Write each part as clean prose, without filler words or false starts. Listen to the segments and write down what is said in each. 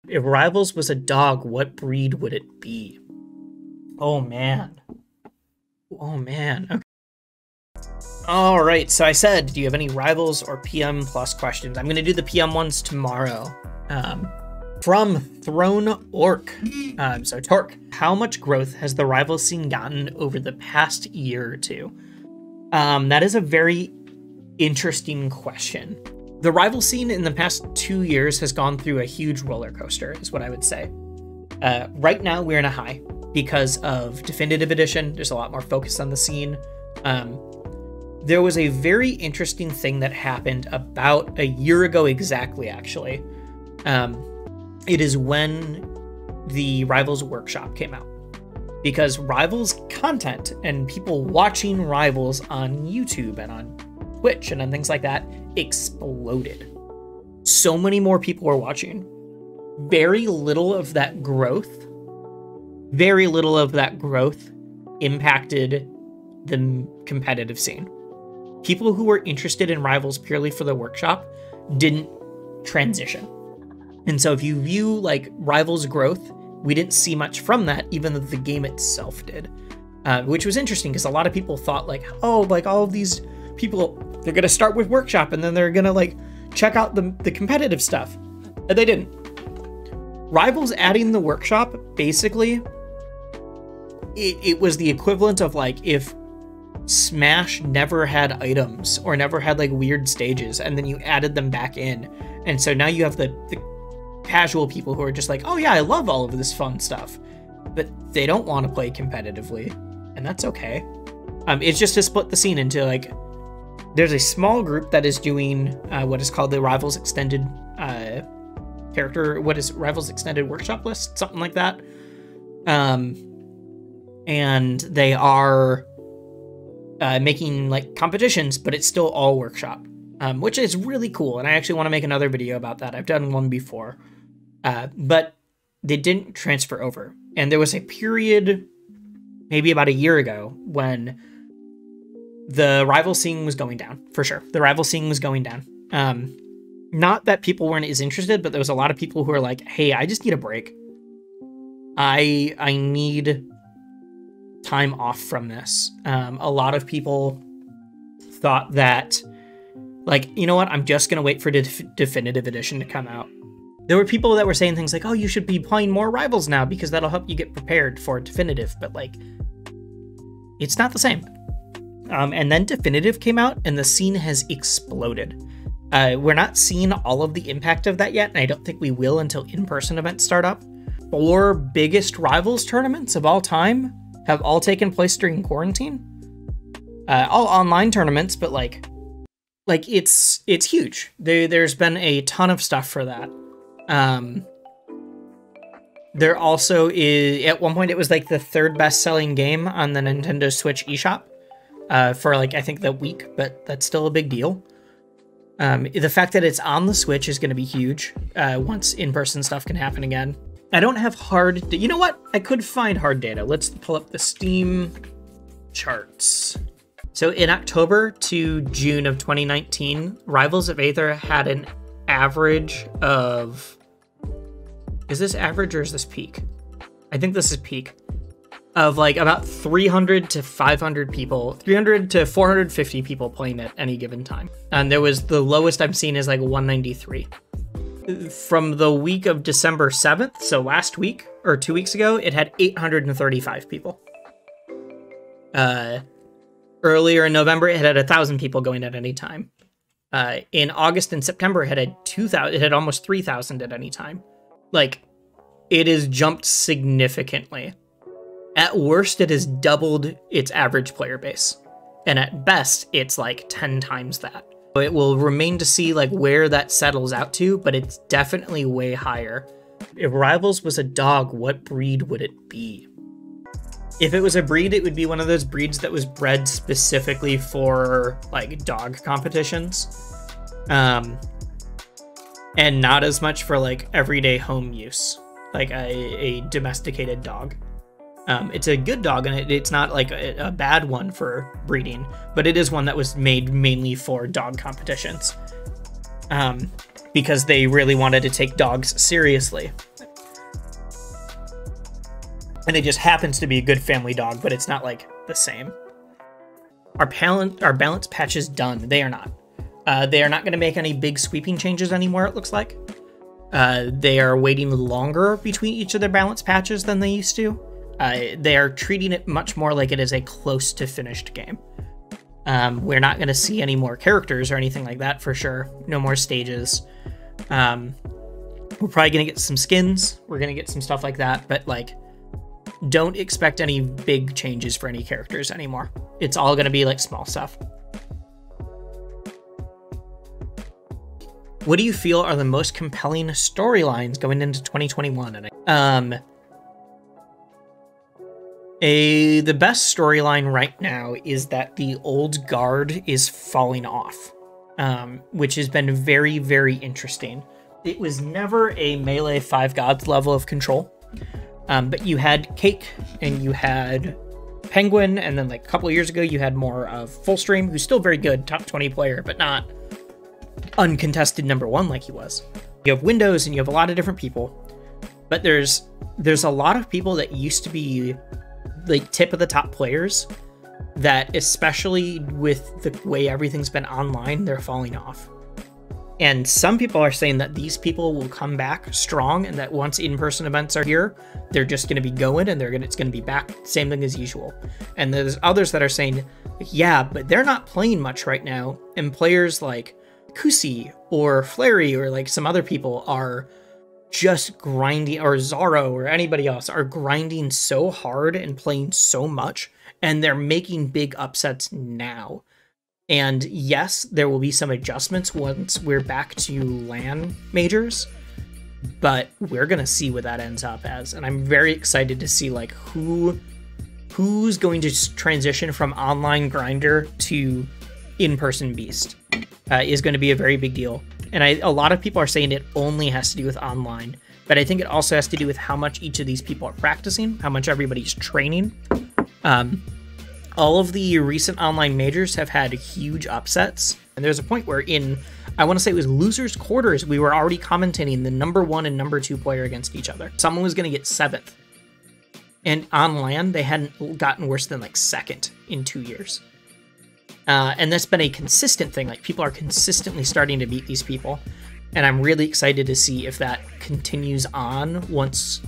If Rivals was a dog, what breed would it be? Oh man. Oh man. Okay. All right, so I said, do you have any Rivals or PM Plus questions? I'm going to do the PM ones tomorrow. From Throne Orc. So Torque, how much growth has the Rivals scene gotten over the past year or two? That is a very interesting question. The rival scene in the past 2 years has gone through a huge roller coaster, is what I would say. Right now, we're in a high because of Definitive Edition. There's a lot more focus on the scene. There was a very interesting thing that happened about a year ago exactly, actually. It is when the Rivals Workshop came out. Because Rivals content and people watching Rivals on YouTube and on Twitch and on things like that exploded. So many more people were watching. Very little of that growth impacted the competitive scene. People who were interested in Rivals purely for the workshop didn't transition. And so if you view like Rivals growth, we didn't see much from that, even though the game itself did. Which was interesting because a lot of people thought like, oh, like all of these people, they're going to start with workshop and then they're going to like check out the competitive stuff. And they didn't. Rivals adding the workshop, basically, it was the equivalent of like if Smash never had items or never had like weird stages and then you added them back in. And so now you have the casual people who are just like, oh yeah, I love all of this fun stuff, but they don't want to play competitively, and that's okay. It's just to split the scene into like, there's a small group that is doing what is called the Rivals Extended Rivals Extended Workshop List, something like that. And they are making like competitions, but it's still all workshop, which is really cool. And I actually want to make another video about that. I've done one before, but they didn't transfer over. And there was a period, maybe about a year ago, when the rival scene was going down, for sure. The rival scene was going down. Not that people weren't as interested, but there was a lot of people who were like, hey, I just need a break. I need time off from this. A lot of people thought that, like, you know what, I'm just going to wait for the Definitive Edition to come out. There were people that were saying things like, oh, you should be playing more Rivals now because that'll help you get prepared for Definitive. But, like, it's not the same. And then Definitive came out and the scene has exploded. We're not seeing all of the impact of that yet, and I don't think we will until in-person events start up. 4 biggest Rivals tournaments of all time have all taken place during quarantine. All online tournaments, but like it's huge. There's been a ton of stuff for that. There also is, at one point it was like the 3rd best-selling game on the Nintendo Switch eShop for like, I think the week, but that's still a big deal. The fact that it's on the Switch is going to be huge once in-person stuff can happen again. I don't have hard... You know what? I could find hard data. Let's pull up the Steam charts. So in October to June of 2019, Rivals of Aether had an average of... Is this average or is this peak? I think this is peak. Of like about 300 to 500 people, 300 to 450 people playing at any given time. And there was, the lowest I've seen is like 193. From the week of December 7th, so last week, or 2 weeks ago, it had 835 people. Earlier in November, it had 1,000 people going at any time. In August and September, it had 2,000. It had almost 3,000 at any time. Like, it has jumped significantly. At worst, it has doubled its average player base. And at best, it's like 10 times that. It will remain to see like where that settles out to, but it's definitely way higher. If Rivals was a dog, what breed would it be? If it was a breed, it would be one of those breeds that was bred specifically for like dog competitions. And not as much for like everyday home use, like a domesticated dog. It's a good dog, and it's not like a bad one for breeding, but it is one that was made mainly for dog competitions. because they really wanted to take dogs seriously. And it just happens to be a good family dog, but it's not like the same. Our balance patch is done. They are not. They are not going to make any big sweeping changes anymore, it looks like. They are waiting longer between each of their balance patches than they used to. They are treating it much more like it is a close to finished game. We're not going to see any more characters or anything like that for sure. No more stages. We're probably going to get some skins. We're going to get some stuff like that, but like, don't expect any big changes for any characters anymore. It's all going to be like small stuff. What do you feel are the most compelling storylines going into 2021? The best storyline right now is that the old guard is falling off, which has been very, very interesting. It was never a melee 5 gods level of control, but you had Cake and you had Penguin, and then like a couple of years ago you had more of Fullstream, who's still very good, top 20 player, but not uncontested #1 like he was. You have Windows and you have a lot of different people, but there's a lot of people that used to be like tip of the top players that, especially with the way everything's been online, they're falling off. And some people are saying that these people will come back strong, and that once in-person events are here, they're just going to be going, and it's going to be back same thing as usual. And there's others that are saying, yeah, but they're not playing much right now, and players like Kusi or Flary or like some other people are just grinding, or Zaro or anybody else are grinding so hard and playing so much, and they're making big upsets now. And yes, there will be some adjustments once we're back to LAN majors, but we're gonna see what that ends up as. And I'm very excited to see like who's going to transition from online grinder to in-person beast. Is going to be a very big deal. And a lot of people are saying it only has to do with online, but I think it also has to do with how much each of these people are practicing, how much everybody's training. All of the recent online majors have had huge upsets, and there's a point where I want to say it was losers quarters, we were already commentating the #1 and #2 player against each other. Someone was going to get 7th. And on LAN, they hadn't gotten worse than like 2nd in 2 years. And that's been a consistent thing. Like, people are consistently starting to beat these people. And I'm really excited to see if that continues on once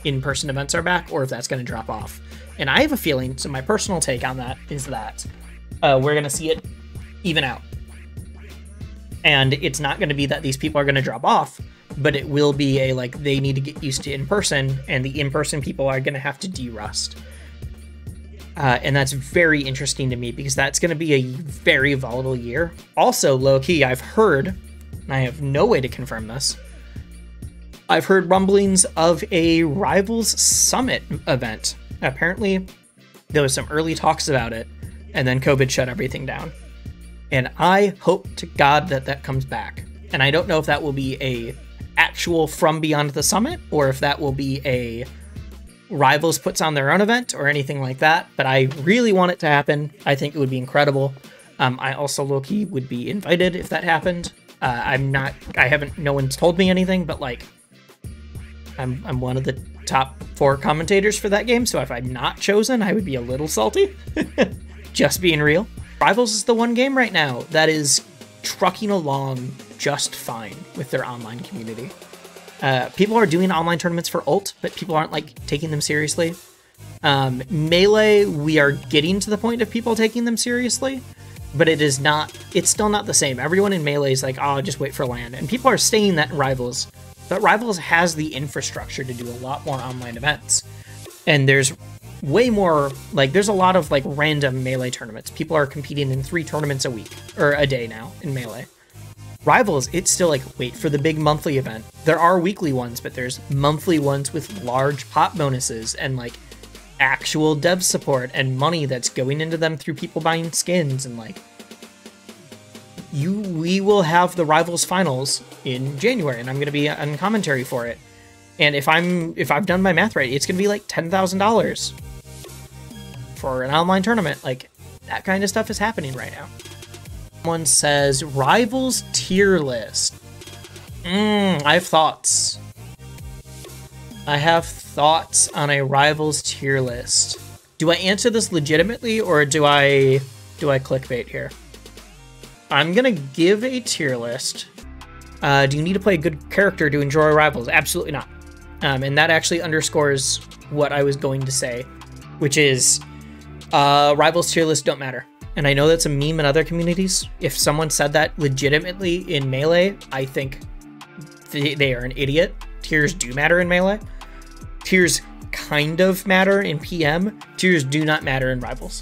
in-person events are back, or if that's going to drop off. And I have a feeling, so my personal take on that is that we're going to see it even out. And it's not going to be that these people are going to drop off, but it will be a, like, they need to get used to in-person, and the in-person people are going to have to de-rust. And that's very interesting to me, because that's going to be a very volatile year. Also, low-key, I've heard, and I have no way to confirm this, I've heard rumblings of a Rivals Summit event. Apparently, there was some early talks about it, and then COVID shut everything down. And I hope to God that that comes back. And I don't know if that will be a actual From Beyond the Summit, or if that will be a Rivals puts on their own event or anything like that, but I really want it to happen. I think it would be incredible. I also low-key would be invited if that happened. No one's told me anything, but like, I'm one of the top 4 commentators for that game, so if I'm not chosen, I would be a little salty. Just being real. Rivals is the one game right now that is trucking along just fine with their online community. People are doing online tournaments for ult, but people aren't like taking them seriously. Melee, we are getting to the point of people taking them seriously, but it's still not the same. Everyone in Melee is like, oh, just wait for LAN. And people are saying that in Rivals, but Rivals has the infrastructure to do a lot more online events. And there's way more, like, there's a lot of like random Melee tournaments. People are competing in 3 tournaments a week, or a day now in Melee. Rivals, it's still like, wait for the big monthly event. There are weekly ones, but there's monthly ones with large pop bonuses and like actual dev support and money that's going into them through people buying skins. And like, we will have the Rivals finals in January, and I'm going to be on commentary for it. And if I've done my math right, it's going to be like $10,000 for an online tournament. Like, that kind of stuff is happening right now. Someone says Rivals tier list. I have thoughts. I have thoughts on a Rivals tier list. Do I answer this legitimately, or do I clickbait here? I'm gonna give a tier list. Do you need to play a good character to enjoy Rivals? Absolutely not. And that actually underscores what I was going to say, which is Rivals tier lists don't matter. And I know that's a meme in other communities. If someone said that legitimately in Melee, I think they are an idiot. Tiers do matter in Melee. Tiers kind of matter in PM. Tiers do not matter in Rivals.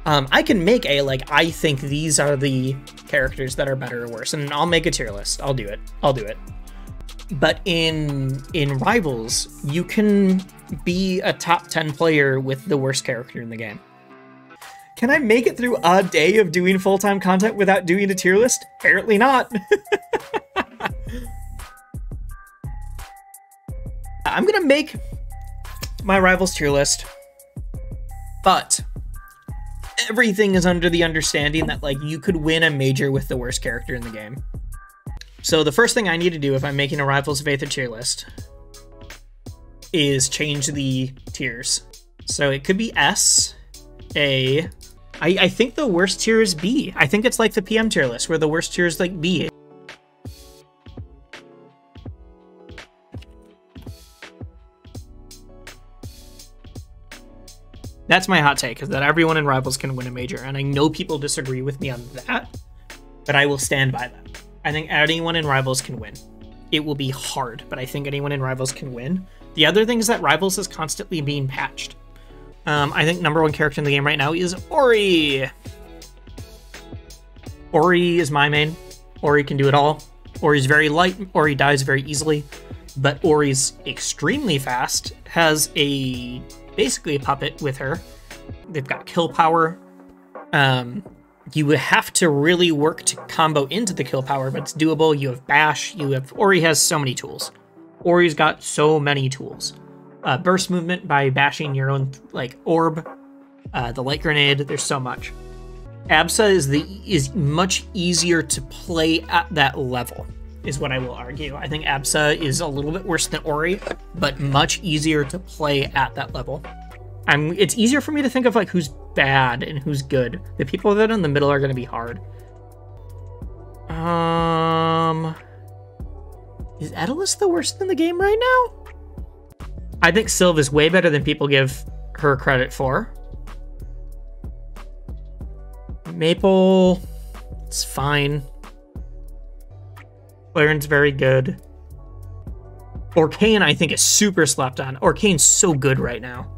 I can make a, like, I think these are the characters that are better or worse, and I'll make a tier list. I'll do it. But in Rivals, you can be a top 10 player with the worst character in the game. Can I make it through a day of doing full-time content without doing a tier list? Apparently not. I'm gonna make my Rivals tier list, but everything is under the understanding that, like, you could win a major with the worst character in the game. So the first thing I need to do if I'm making a Rivals of Aether tier list is change the tiers. So it could be S, A. I think the worst tier is B. I think it's like the PM tier list where the worst tier is like B. That's my hot take, is that everyone in Rivals can win a major, and I know people disagree with me on that, but I will stand by that. I think anyone in Rivals can win. It will be hard, but I think anyone in Rivals can win. The other thing is that Rivals is constantly being patched. I think #1 character in the game right now is Ori. Ori is my main. Ori can do it all. Ori's very light. Ori dies very easily, but Ori's extremely fast, has basically a puppet with her. They've got kill power. You have to really work to combo into the kill power, but it's doable. You have bash. Ori has so many tools. Ori's got so many tools. Burst movement by bashing your own, like, orb. The light grenade. There's so much. Absa is much easier to play at that level, is what I will argue. I think Absa is a little bit worse than Ori, but much easier to play at that level. It's easier for me to think of, like, who's bad and who's good. The people that are in the middle are going to be hard. Is Edelus the worst in the game right now? I think Sylve is way better than people give her credit for. Maple, it's fine. Claren's very good. Orcane, I think, is super slept on. Orcane's so good right now.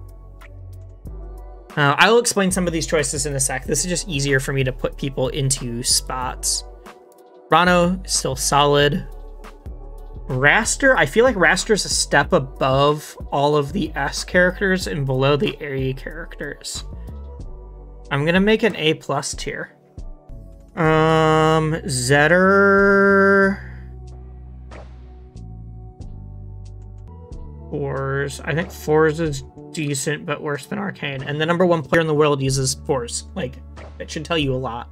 I'll explain some of these choices in a sec. This is just easier for me to put people into spots. Rano is still solid. Raster, I feel like Raster's a step above all of the S characters and below the A characters. I'm gonna make an A+ tier. Zetter. Fours. I think Fours is decent, but worse than Arcane. And the #1 player in the world uses Fours. Like, that should tell you a lot.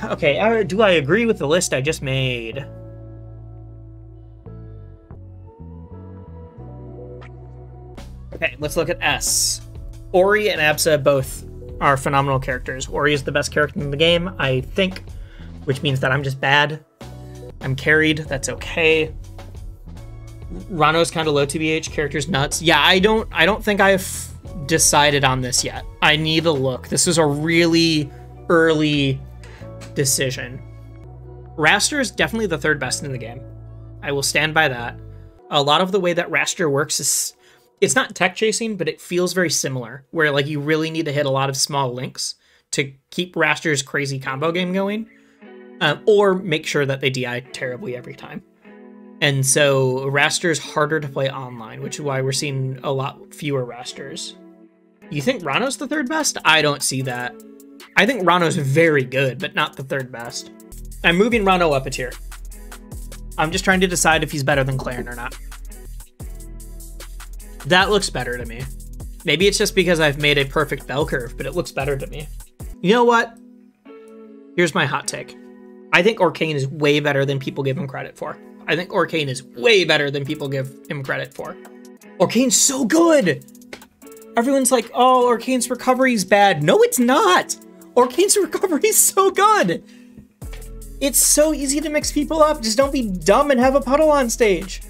Okay, do I agree with the list I just made? Okay, let's look at S. Ori and Absa both are phenomenal characters. Ori is the best character in the game, I think, which means that I'm just bad. I'm carried, that's okay. Rano's kind of low TBH, character's nuts. Yeah, I don't think I've decided on this yet. I need to look. This is a really early decision. Raster is definitely the third best in the game. I will stand by that. A lot of the way that Raster works is, it's not tech chasing, but it feels very similar, where, like, you really need to hit a lot of small links to keep Raster's crazy combo game going, or make sure that they DI terribly every time. And so Raster is harder to play online, which is why we're seeing a lot fewer Rasters. You think Rano's the third best? I don't see that. I think Rano's very good, but not the third best. I'm moving Rano up a tier. I'm just trying to decide if he's better than Claren or not. That looks better to me. Maybe it's just because I've made a perfect bell curve, but it looks better to me. You know what? Here's my hot take. I think Arcane is way better than people give him credit for. I think Arcane is way better than people give him credit for. Arcane's so good! Everyone's like, oh, Arcane's recovery's bad. No, it's not! Arcane's recovery's so good! It's so easy to mix people up. Just don't be dumb and have a puddle on stage.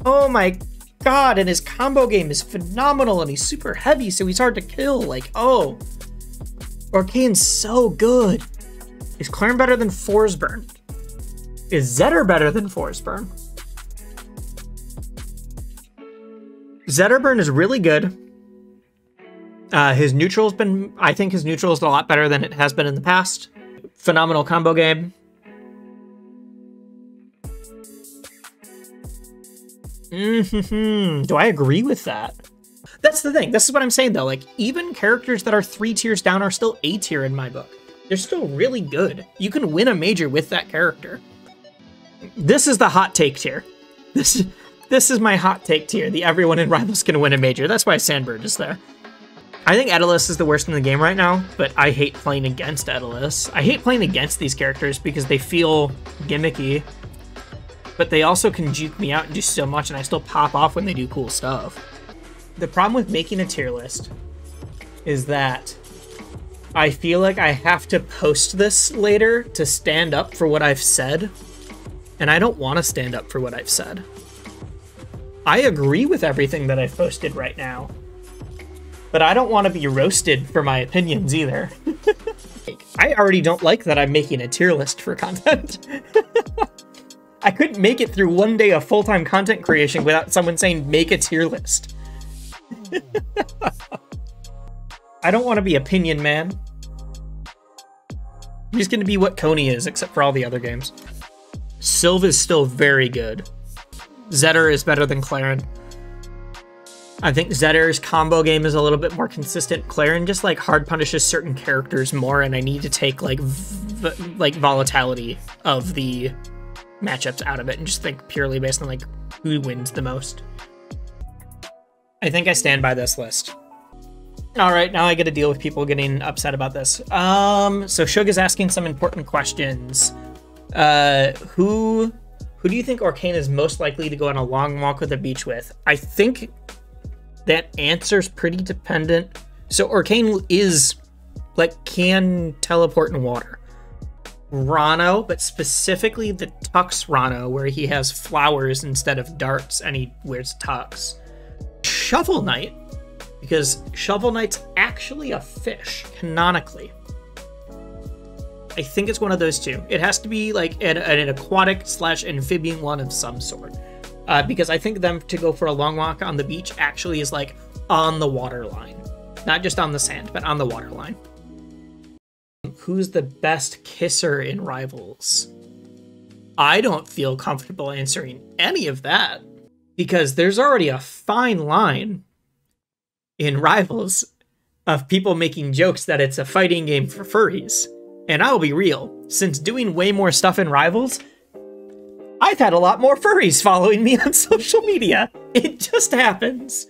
Oh my god, and his combo game is phenomenal, and he's super heavy, so he's hard to kill. Like, oh. Arcane's so good. Is Clarence better than Forsburn? Is Zetter better than Forsburn? Zetterburn is really good. His neutral's been, I think his neutral is a lot better than it has been in the past. Phenomenal combo game. Do I agree with that? That's the thing. This is what I'm saying though. Like, even characters that are 3 tiers down are still A tier in my book. They're still really good. You can win a major with that character. This is the hot take tier. This is my hot take tier. The everyone in Rivals can win a major. That's why Sandbird is there. I think Daedalus is the worst in the game right now, but I hate playing against Daedalus. I hate playing against these characters because they feel gimmicky, but they also can juke me out and do so much, and I still pop off when they do cool stuff. The problem with making a tier list is that I feel like I have to post this later to stand up for what I've said, and I don't want to stand up for what I've said. I agree with everything that I've posted right now, but I don't want to be roasted for my opinions either. I already don't like that I'm making a tier list for content. I couldn't make it through one day of full-time content creation without someone saying, make a tier list. I don't want to be opinion man. I'm just going to be what Coney is, except for all the other games. Sylve is still very good. Zetter is better than Claren. I think Zetter's combo game is a little bit more consistent. Claren just like hard punishes certain characters more, and I need to take like volatility of the matchups out of it and just think purely based on like who wins the most. I think I stand by this list. All right, now I get to deal with people getting upset about this. So Shug is asking some important questions. Who do you think Arcane is most likely to go on a long walk with the beach with? I think that answer's pretty dependent. So Arcane is, like, can teleport in water. Rano, but specifically the Tux Rano, where he has flowers instead of darts and he wears tux. Shovel Knight, because Shovel Knight's actually a fish, canonically. I think it's one of those two. It has to be like an aquatic / amphibian one of some sort. Because I think them to go for a long walk on the beach actually is like on the water line. Not just on the sand, but on the water line. Who's the best kisser in Rivals? I don't feel comfortable answering any of that, because there's already a fine line in Rivals of people making jokes that it's a fighting game for furries. And I'll be real, since doing way more stuff in Rivals, I've had a lot more furries following me on social media. It just happens.